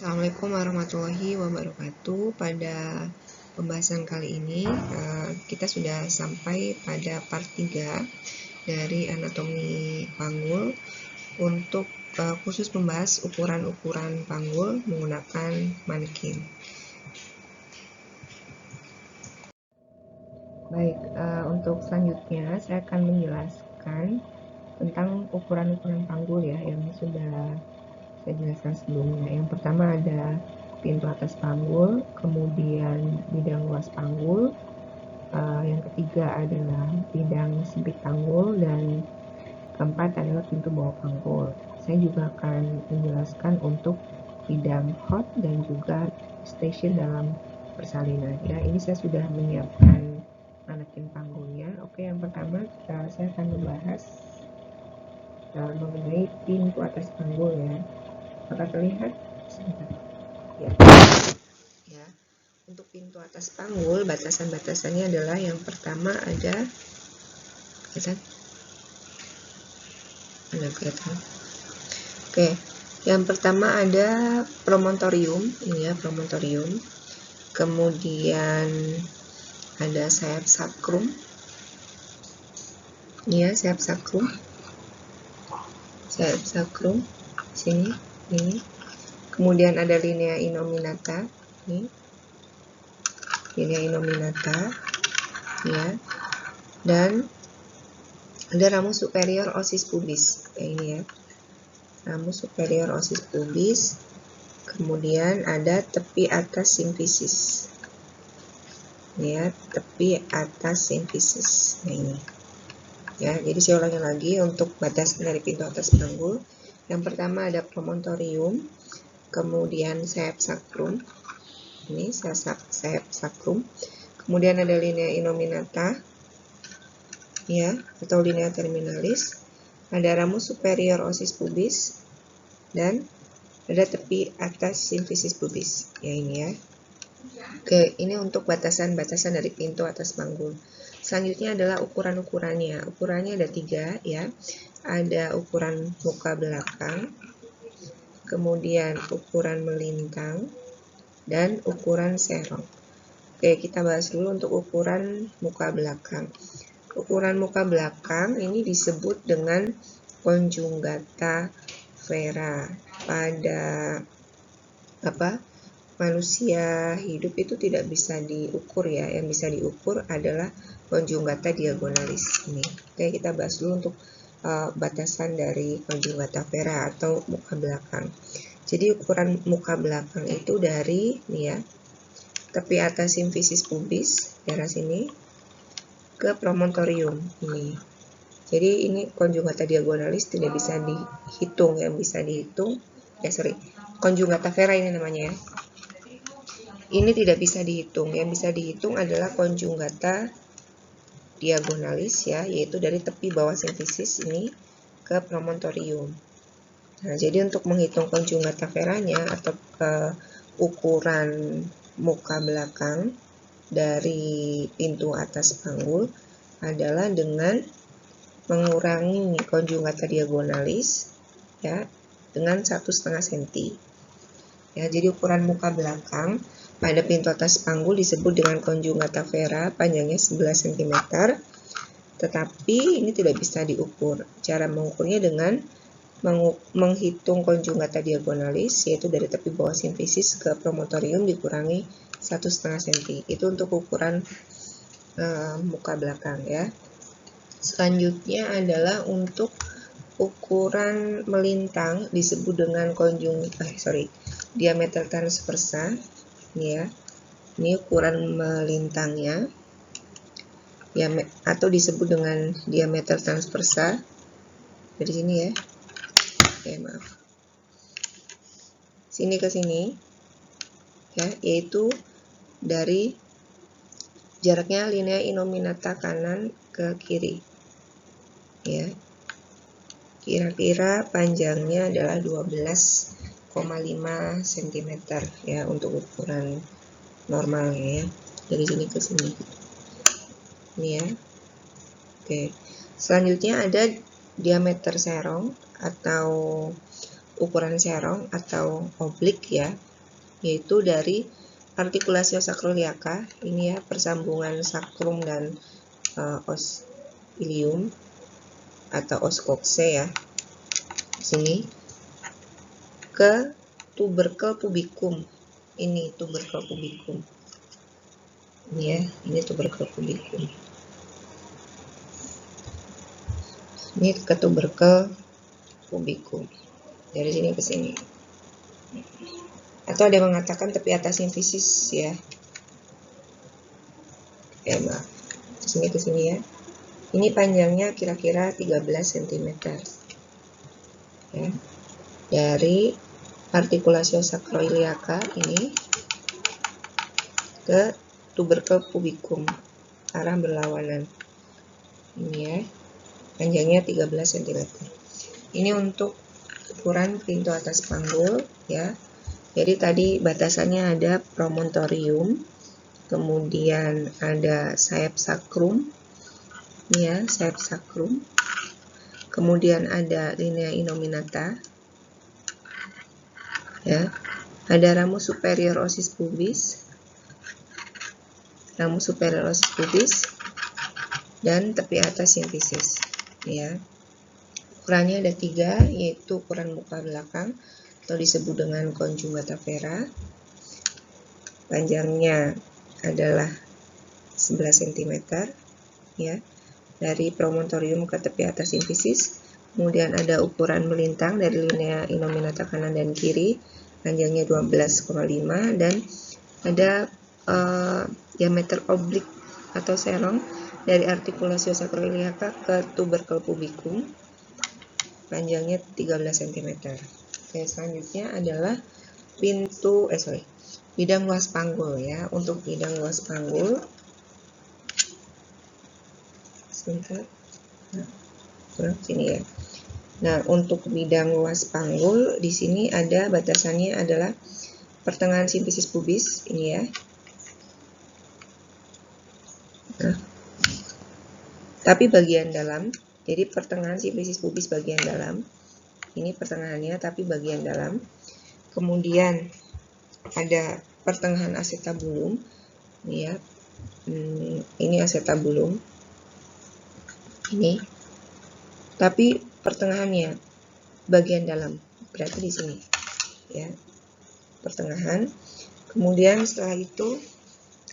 Assalamualaikum warahmatullahi wabarakatuh. Pada pembahasan kali ini kita sudah sampai pada part 3 dari anatomi panggul untuk khusus membahas ukuran-ukuran panggul menggunakan manekin. Baik, untuk selanjutnya saya akan menjelaskan tentang ukuran-ukuran panggul ya yang sudah saya jelaskan sebelumnya. Yang pertama ada pintu atas panggul, kemudian bidang luas panggul, yang ketiga adalah bidang sempit panggul, dan keempat adalah pintu bawah panggul. Saya juga akan menjelaskan untuk bidang hot dan juga station dalam persalinan. Ya, ini saya sudah menyiapkan manekin panggulnya. Oke, yang pertama saya akan membahas mengenai pintu atas panggul ya. Apakah terlihat? Ya. Untuk pintu atas panggul, batasan-batasannya adalah yang pertama ada kelihatan. Oke, yang pertama ada promontorium, ini ya promontorium. Kemudian ada sayap sakrum. Ini ya sayap sakrum. Sayap sakrum sini, ini. Kemudian ada linea innominata, ini. Linea innominata, ya. Dan ada ramus superior osis pubis, kayak ini ya. Ramus superior osis pubis. Kemudian ada tepi atas simfisis. Ya, tepi atas simfisis. Nah, ini. Ya, jadi saya ulangi lagi untuk batasan dari pintu atas panggul. Yang pertama ada promontorium, kemudian sayap sakrum. Ini sayap sakrum. Kemudian ada linea innominata, ya, atau linea terminalis. Ada ramus superior osis pubis dan ada tepi atas simfisis pubis. Ya, ini ya. Oke, ini untuk batasan-batasan dari pintu atas panggul. Selanjutnya adalah ukuran-ukurannya. Ukurannya ada 3 ya. Ada ukuran muka belakang, kemudian ukuran melintang, dan ukuran serong. Oke, kita bahas dulu untuk ukuran muka belakang. Ukuran muka belakang ini disebut dengan conjugata vera. Pada manusia hidup itu tidak bisa diukur ya. Yang bisa diukur adalah conjugata diagonalis ini. Oke, kita bahas dulu untuk batasan dari conjugata vera atau muka belakang. Jadi ukuran muka belakang itu dari nih ya, tepi atas simfisis pubis daerah sini ke promontorium ini. Jadi ini conjugata diagonalis tidak bisa dihitung. Yang bisa dihitung conjugata vera ini namanya ya. Ini tidak bisa dihitung. Yang bisa dihitung adalah conjugata diagonalis ya, yaitu dari tepi bawah simfisis ini ke promontorium. Nah, jadi untuk menghitung conjugata veranya atau ukuran muka belakang dari pintu atas panggul adalah dengan mengurangi conjugata diagonalis ya dengan 1,5 cm. Ya, jadi ukuran muka belakang pada pintu atas panggul disebut dengan conjugata vera, panjangnya 11 cm. Tetapi ini tidak bisa diukur. Cara mengukurnya dengan menghitung conjugata diagonalis, yaitu dari tepi bawah simfisis ke promontorium dikurangi 1,5 cm. Itu untuk ukuran muka belakang ya. Selanjutnya adalah untuk ukuran melintang disebut dengan diameter transversa. Ini ya. Ini ukuran melintangnya. Atau disebut dengan diameter transversa. Dari sini ya. Oke, maaf. Sini ke sini. Ya, yaitu dari jaraknya linea innominata kanan ke kiri. Ya. Kira-kira panjangnya adalah 12,5 cm ya untuk ukuran normalnya ya. Dari sini ke sini. Ini ya. Oke. Selanjutnya ada diameter serong atau ukuran serong atau oblik ya. yaitu dari articulatio sacroiliaca, ini ya persambungan sakrum dan os ilium atau os coxae ya, sini ke tubercle pubicum. Ini tubercle pubicum. Ini ya, ini tubercle pubicum. Ini ke tubercle pubicum. Dari sini ke sini. Atau ada yang mengatakan tepi atas simfisis ya. Maaf. Sini ke sini ya. Ini panjangnya kira-kira 13 cm. Ya. Dari articulatio sacroiliaca ini ke tubercle pubicum, arah berlawanan. Ini ya. Panjangnya 13 cm. Ini untuk ukuran pintu atas panggul ya. Jadi tadi batasannya ada promontorium, kemudian ada sayap sakrum, ya sayap sakrum, kemudian ada linea innominata, ya, ada ramus superior osis pubis, dan tepi atas simfisis, ya. Ukurannya ada 3, yaitu ukuran muka belakang atau disebut dengan conjugata vera. Panjangnya adalah 11 cm ya, dari promontorium ke tepi atas simfisis. Kemudian ada ukuran melintang dari linea innominata kanan dan kiri, panjangnya 12,5, dan ada diameter oblik atau serong dari articulatio sacroiliaca ke tubercle pubicum, panjangnya 13 cm. Oke, selanjutnya adalah bidang luas panggul ya. Untuk bidang luas panggul, sebentar, sini ya. Nah, untuk bidang luas panggul di sini ada batasannya adalah pertengahan simfisis pubis ini ya. Nah, tapi bagian dalam, jadi pertengahan simfisis pubis bagian dalam. Ini pertengahannya tapi bagian dalam. Kemudian ada pertengahan acetabulum, ini ya. Ini acetabulum. Ini. Tapi pertengahannya bagian dalam, berarti di sini. Ya. Pertengahan. Kemudian setelah itu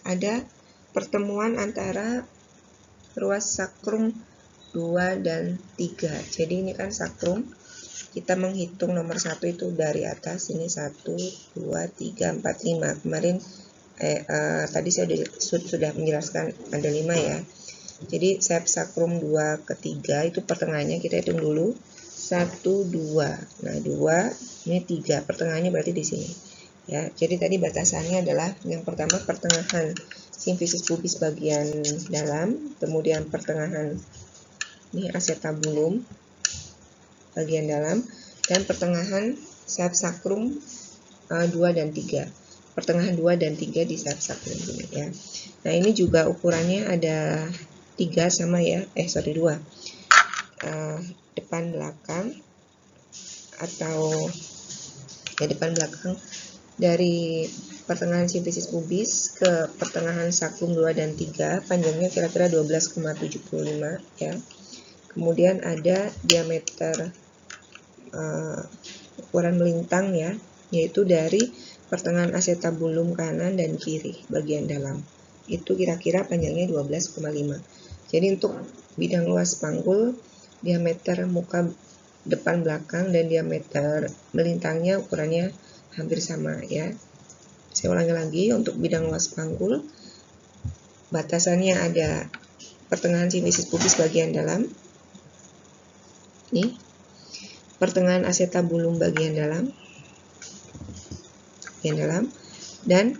ada pertemuan antara ruas sakrum 2 dan 3. Jadi ini kan sakrum. Kita menghitung nomor 1 itu dari atas, ini 1, 2, 3, 4, 5. Kemarin tadi saya sudah menjelaskan ada 5 ya. Jadi sayap sakrum 2 ke 3 itu pertengahannya kita hitung dulu. 1, 2. Nah, 2, ini 3. Pertengahannya berarti di sini. Ya, jadi tadi batasannya adalah yang pertama pertengahan simfisis pubis bagian dalam, kemudian pertengahan ini acetabulum bagian dalam, dan pertengahan sayap sakrum 2 dan 3. Pertengahan 2 dan 3 di sayap sakrum ini ya. Nah, ini juga ukurannya ada 3 sama ya, 2. Depan belakang atau ya depan belakang dari pertengahan simfisis pubis ke pertengahan sakrum 2 dan 3, panjangnya kira-kira 12,75 ya. Kemudian ada diameter ukuran melintang ya, yaitu dari pertengahan acetabulum kanan dan kiri bagian dalam. Itu kira-kira panjangnya 12,5. Jadi untuk bidang luas panggul, diameter muka depan belakang dan diameter melintangnya ukurannya hampir sama ya. Saya ulangi lagi, untuk bidang luas panggul batasannya ada pertengahan simfisis pubis bagian dalam, nih, pertengahan acetabulum bagian dalam, dan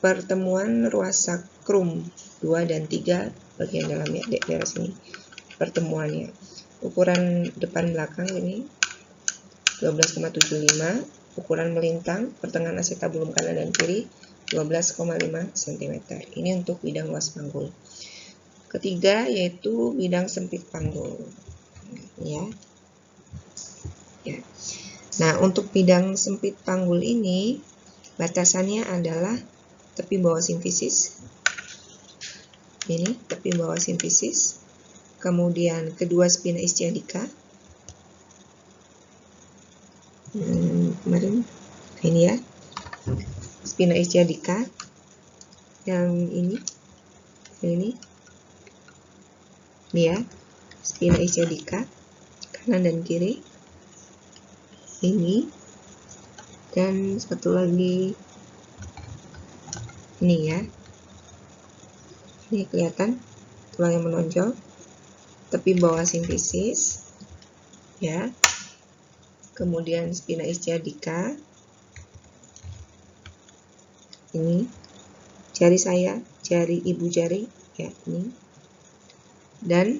pertemuan ruas sakrum 2 dan 3 bagian dalam ya, daerah sini pertemuannya. Ukuran depan belakang ini 12,75, ukuran melintang pertengahan acetabulum kanan dan kiri 12,5 cm. Ini untuk bidang luas panggul. Ketiga yaitu bidang sempit panggul. Ya. Ya. Nah, untuk bidang sempit panggul ini batasannya adalah tepi bawah simfisis. Ini tepi bawah simfisis. Kemudian kedua spina ischiadica. Kemarin ini ya, spina ischiadica. Yang ini ya, spina ischiadica kanan dan kiri. Ini dan satu lagi ini ya. Ini kelihatan tulang yang menonjol, tepi bawah simfisis ya. Kemudian spina ischiadica. Ini jari saya, jari ibu jari ya, ini. Dan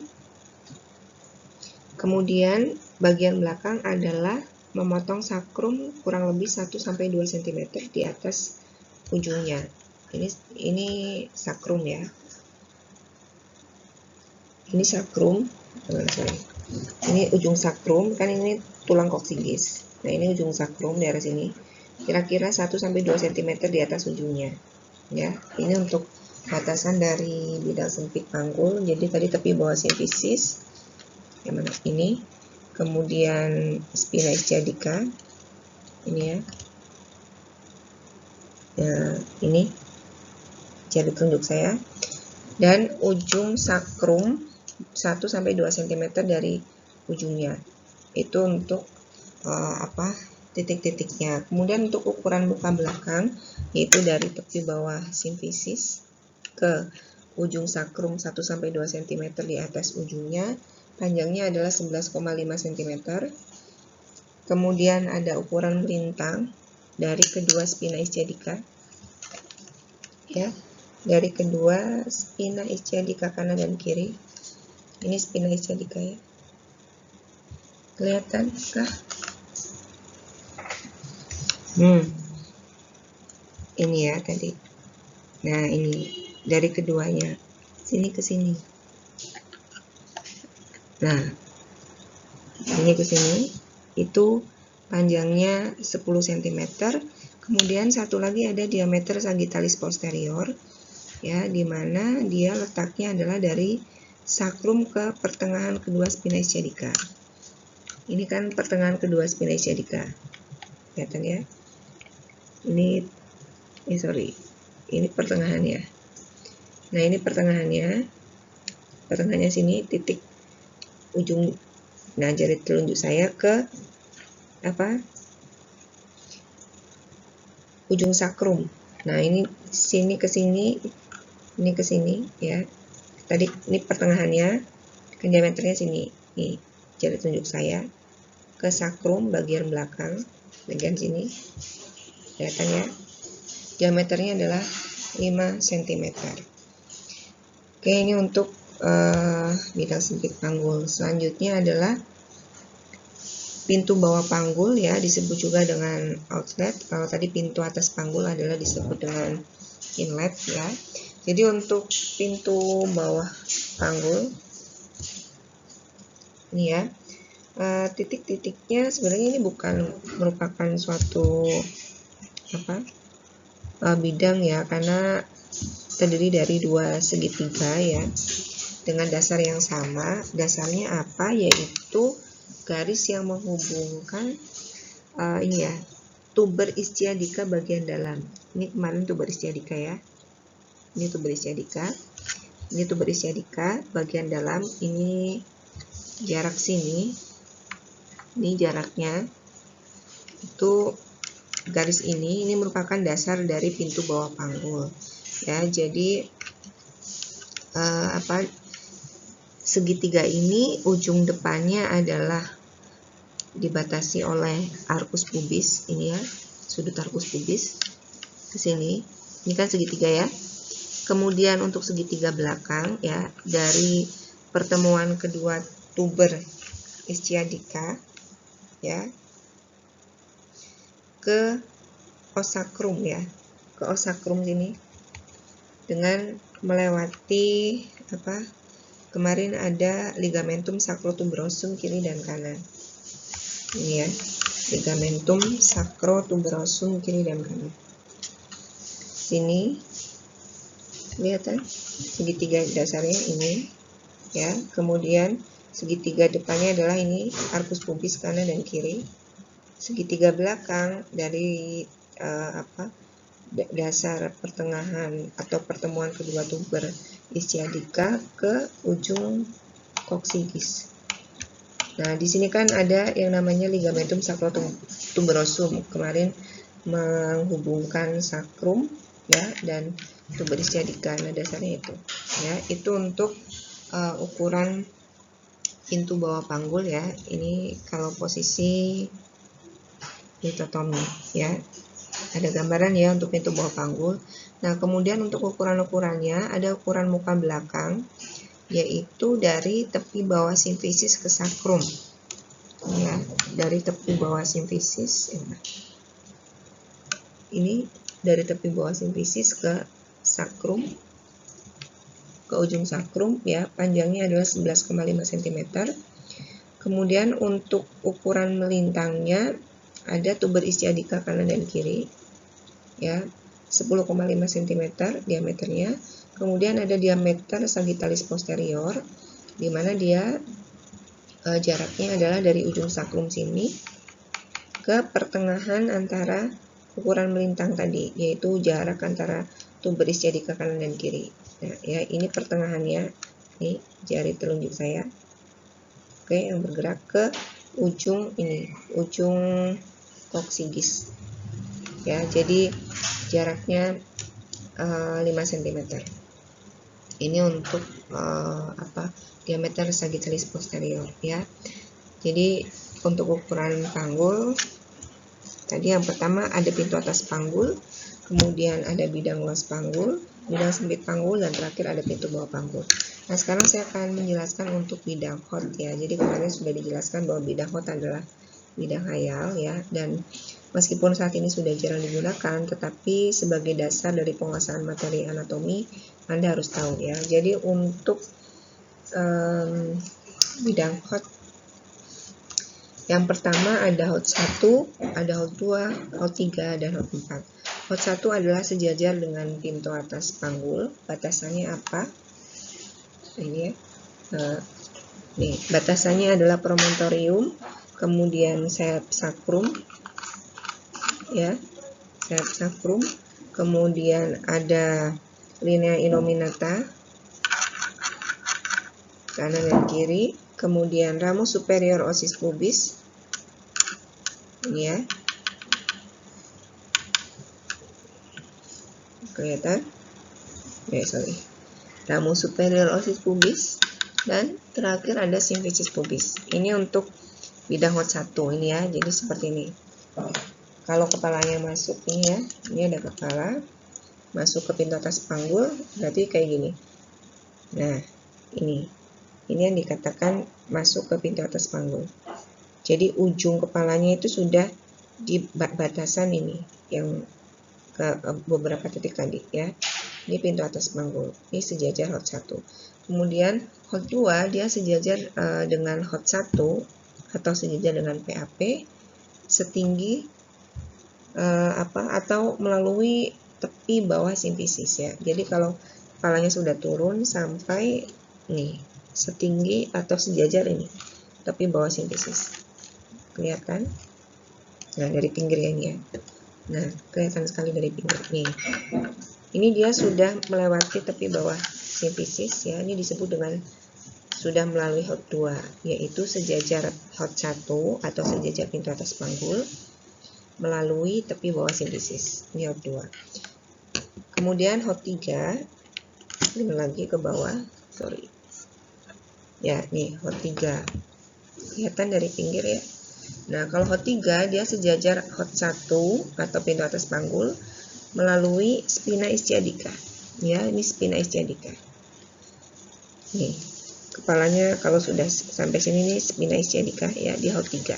kemudian bagian belakang adalah memotong sakrum kurang lebih 1-2 cm di atas ujungnya. Ini sakrum ya. Ini sakrum, ini ujung sakrum, kan ini tulang koksigis. Nah, ini ujung sakrum daerah sini. Kira-kira 1-2 cm di atas ujungnya. Ya, ini untuk batasan dari bidang sempit panggul. Jadi tadi tepi bawah simfisis. Yang mana ini. Kemudian spina ischiadica. Ini ya. Nah, ini jari telunjuk saya. Dan ujung sakrum 1-2 cm dari ujungnya. Itu untuk titik-titiknya. Kemudian untuk ukuran muka belakang, yaitu dari tepi bawah simfisis ke ujung sakrum 1-2 cm di atas ujungnya, panjangnya adalah 11,5 cm. Kemudian ada ukuran melintang dari kedua spina ischiadica. Ya, dari kedua spina ischiadica kanan dan kiri. Ini spina ischiadica ya. Kelihatan kah? Ini ya tadi. Nah, ini dari keduanya. Sini ke sini. Nah, ini ke sini. Itu panjangnya 10 cm. Kemudian satu lagi ada diameter sagittalis posterior. Ya, di mana dia letaknya adalah dari sakrum ke pertengahan kedua spina ischiadica. Ini kan pertengahan kedua spina ischiadica. Kelihatan ya? Ini pertengahannya. Nah, ini pertengahannya. Pertengahannya sini titik ujung. Nah, jari telunjuk saya ke ujung sakrum. Nah, ini sini ke sini, ini ke sini ya. Tadi ini pertengahannya, kan diameternya sini. Nih, jari telunjuk saya ke sakrum bagian belakang, bagian sini. Kelihatan ya? Diameternya adalah 5 cm. Oke, ini untuk bidang sempit panggul. Selanjutnya adalah pintu bawah panggul ya, disebut juga dengan outlet. Kalau tadi pintu atas panggul adalah disebut dengan inlet ya. Jadi untuk pintu bawah panggul ini ya, titik-titiknya sebenarnya ini bukan merupakan suatu bidang ya, karena terdiri dari dua segitiga ya, dengan dasar yang sama. Dasarnya apa? Yaitu garis yang menghubungkan ini ya, tuber ischiadica bagian dalam. Ini kemarin tuber ischiadica ya. Ini tuber ischiadica. Ini tuber ischiadica bagian dalam. Ini jarak sini. Ini jaraknya. Itu garis ini merupakan dasar dari pintu bawah panggul. Ya, jadi segitiga ini ujung depannya adalah dibatasi oleh arcus pubis, ini ya, sudut arcus pubis ke sini. Ini kan segitiga ya. Kemudian untuk segitiga belakang ya, dari pertemuan kedua tuber ischiadica ya ke osakrum ya, ke osakrum sini dengan melewati kemarin ada ligamentum sacrotuberosum kiri dan kanan. Ini ya, ligamentum sacrotuberosum kiri dan kanan. sini kelihatan segitiga dasarnya ini ya, kemudian segitiga depannya adalah ini arcus pubis kanan dan kiri, segitiga belakang dari dasar pertengahan atau pertemuan kedua tuber ischiadica ke ujung coccygeus. Nah, di sini kan ada yang namanya ligamentum sacrotuberosum, kemarin menghubungkan sakrum ya dan tuber ischiadica. Nah, dasarnya itu ya, itu untuk ukuran pintu bawah panggul ya. Ini kalau posisi litotomi ya, ada gambaran ya untuk pintu bawah panggul. Nah, kemudian untuk ukuran-ukurannya ada ukuran muka belakang, yaitu dari tepi bawah simfisis ke sakrum ya, dari tepi bawah simfisis ini dari tepi bawah simfisis ke sakrum, ke ujung sakrum ya, panjangnya adalah 11,5 cm. Kemudian untuk ukuran melintangnya ada tuber ischiadica kanan dan kiri ya, 10,5 cm diameternya. Kemudian ada diameter sagittalis posterior, di mana dia jaraknya adalah dari ujung sakrum sini ke pertengahan antara ukuran melintang tadi, yaitu jarak antara tuber ischiadica kanan dan kiri. Nah, ya ini pertengahannya, ini jari telunjuk saya. Oke, yang bergerak ke ujung ini, ujung coccygeus. Ya, jadi jaraknya 5 cm. Ini untuk diameter sagittalis posterior ya. Jadi untuk ukuran panggul tadi yang pertama ada pintu atas panggul, kemudian ada bidang luas panggul, bidang sempit panggul, dan terakhir ada pintu bawah panggul. Nah, sekarang saya akan menjelaskan untuk bidang hot ya. Jadi kemarin sudah dijelaskan bahwa bidang hot adalah bidang hayal ya, dan meskipun saat ini sudah jarang digunakan, tetapi sebagai dasar dari penguasaan materi anatomi Anda harus tahu ya. Jadi untuk bidang hot yang pertama ada hot 1, ada hot 2, hot 3, dan hot 4. Hot 1 adalah sejajar dengan pintu atas panggul. Batasannya apa? Ini ya. Nih, batasannya adalah promontorium, kemudian sayap sakrum ya, sayap sakrum, kemudian ada linea innominata kanan dan kiri, kemudian ramus superior osis pubis ini ya, kelihatan ya, ramus superior osis pubis, dan terakhir ada simfisis pubis. Ini untuk bidang hot 1 ini ya, jadi seperti ini. Kalau kepalanya masuk ini ya, ini ada kepala masuk ke pintu atas panggul, berarti kayak gini. Nah, ini yang dikatakan masuk ke pintu atas panggul. Jadi ujung kepalanya itu sudah di batasan ini yang ke beberapa titik tadi ya. Ini pintu atas panggul. Ini sejajar hot 1. Kemudian hot 2 dia sejajar dengan hot 1 atau sejajar dengan PAP setinggi atau melalui tepi bawah simfisis ya. Jadi kalau kepalanya sudah turun sampai nih setinggi atau sejajar ini tepi bawah simfisis, kelihatan? Nah, dari pinggirnya ini ya. Nah, kelihatan sekali dari pinggir nih. Ini dia sudah melewati tepi bawah simfisis ya. Ini disebut dengan sudah melalui hot 2, yaitu sejajar hot 1 atau sejajar pintu atas panggul melalui tepi bawah simfisis. Ini hot 2. Kemudian hot 3 ini lagi ke bawah, ya, nih hot 3. Kelihatan dari pinggir ya. Nah, kalau hot 3 dia sejajar hot 1 atau pintu atas panggul melalui spina ischiadica. Ya, ini spina ischiadica. Nih, kepalanya kalau sudah sampai sini nih spina ischiadica ya, di hot 3.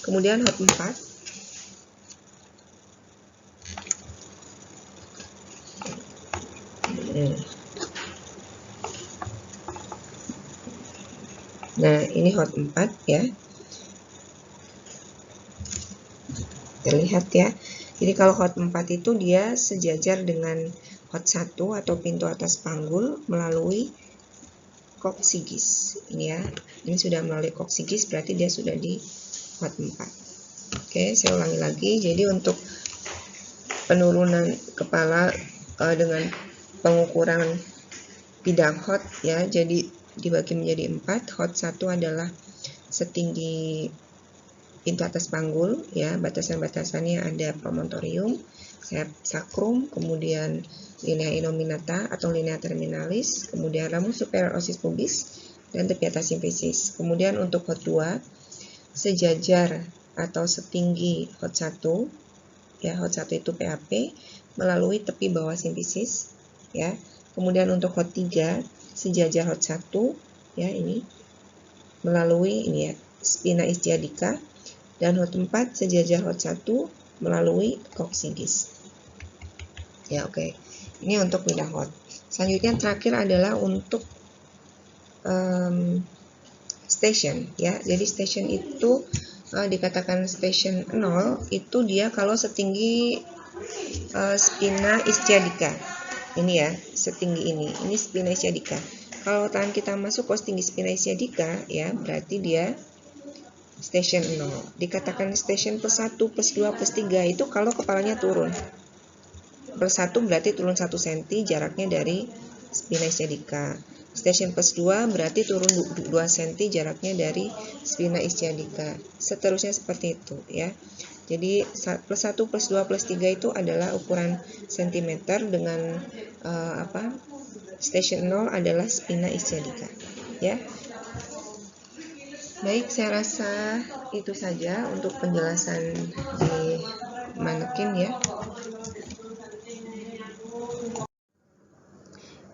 Kemudian hot 4 Nah, ini hot 4 ya. Terlihat ya. Jadi kalau hot 4 itu dia sejajar dengan hot 1 atau pintu atas panggul melalui koksigis. Ini ya, ini sudah melalui koksigis, berarti dia sudah di hot 4. Oke, saya ulangi lagi. Jadi untuk penurunan kepala dengan pengukuran bidang hot ya, jadi dibagi menjadi 4. Hot 1 adalah setinggi pintu atas panggul ya, batasan-batasannya ada promontorium, sayap sakrum, kemudian linea innominata atau linea terminalis, kemudian ramus superior osis pubis dan tepi atas simfisis. Kemudian untuk hot 2 sejajar atau setinggi hot 1 ya, hot 1 itu PAP melalui tepi bawah simfisis ya. Kemudian untuk hot 3 sejajar hot 1 ya, ini melalui ini ya, spina ischiadica, dan hot 4 sejajar hot 1 melalui koksigis. Ya, oke. Ini untuk bidang hot. Selanjutnya terakhir adalah untuk station ya. Jadi station itu dikatakan station 0 itu dia kalau setinggi spina ischiadica. Ini ya, setinggi ini. Ini spina ischiadica. Kalau tangan kita masuk ke setinggi spina ischiadica ya, berarti dia station 0. Dikatakan station plus 1, plus 2, plus 3 itu kalau kepalanya turun. Plus 1 berarti turun 1 cm jaraknya dari spina ischiadica. Station plus 2 berarti turun 2 cm jaraknya dari spina ischiadica. Seterusnya seperti itu ya. Jadi plus 1, plus 2, plus 3 itu adalah ukuran cm dengan station 0 adalah spina ischiadica ya. Baik, saya rasa itu saja untuk penjelasan di manekin ya.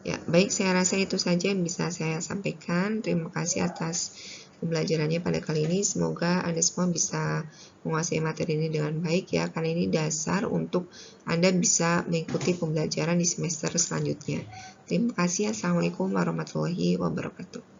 Ya, baik, saya rasa itu saja yang bisa saya sampaikan. Terima kasih atas pembelajarannya pada kali ini. Semoga Anda semua bisa menguasai materi ini dengan baik ya, karena ini dasar untuk Anda bisa mengikuti pembelajaran di semester selanjutnya. Terima kasih. Assalamualaikum warahmatullahi wabarakatuh.